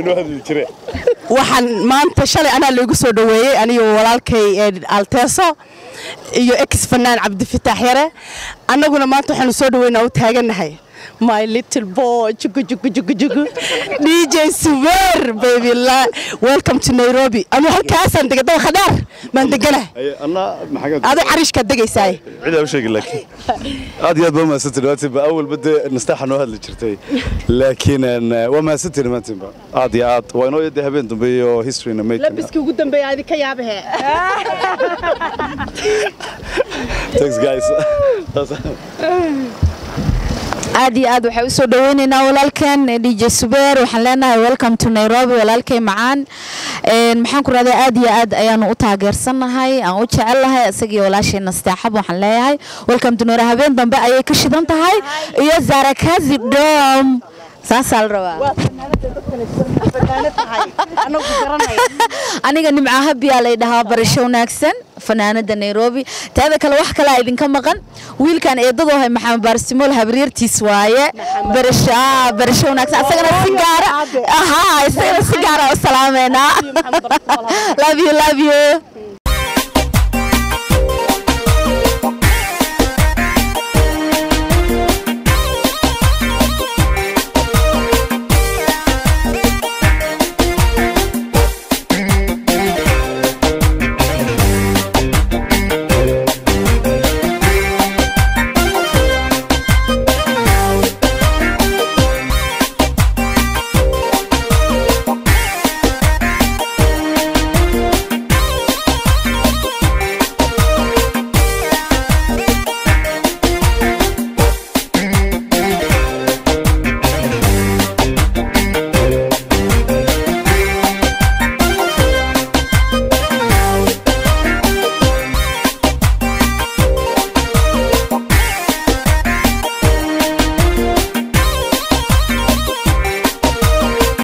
inoo hadli jiray waxaan maanta shalay anaa loogu soo dhaweeyay aniga walaalkay Alteso iyo ex fanaan Cabdifataax Yare annaguna maanta waxaan soo dhaweynaa u taaganahay my little boy jugu DJ Suber baby la welcome to Nairobi أنا هالكاسن تقدر خدار ما ندقله أنا محاجة هذا عريش كدقي ساي عدا وش أقول لك هذه يا بما ست الوقت بأول بدي نستحى إنه هذا اللي شرتي لكن وما ست ما تنبع عاد وينو يدي هبين تبيه history نميك لبس كي قدام بي هذه كيابها thanks guys عادي waxay u soo dhaweynaynaa walaalkan DJ Suber waxaan leenahay welcome to Nairobi walaalkay macaan maxaan ku raadey aad iyo aad ayaan u taageersanahay aan u jecelahay asagii walaashayna Nasteexab waxaan leeyahay welcome to Nairobi habeen dambe ayay ka shidan tahay iyo Zara Kazi Dom saasal rabaa aniga nimca habiya la dhahaa barasho wanaagsan fanaanada Nairobi taada kale wax kale idinka maqan wiilkan eedado hay maxamed baarsimol habriirtiis waaye barasho wanaagsan asagana sigaara aha isagana sigaara salaamena love you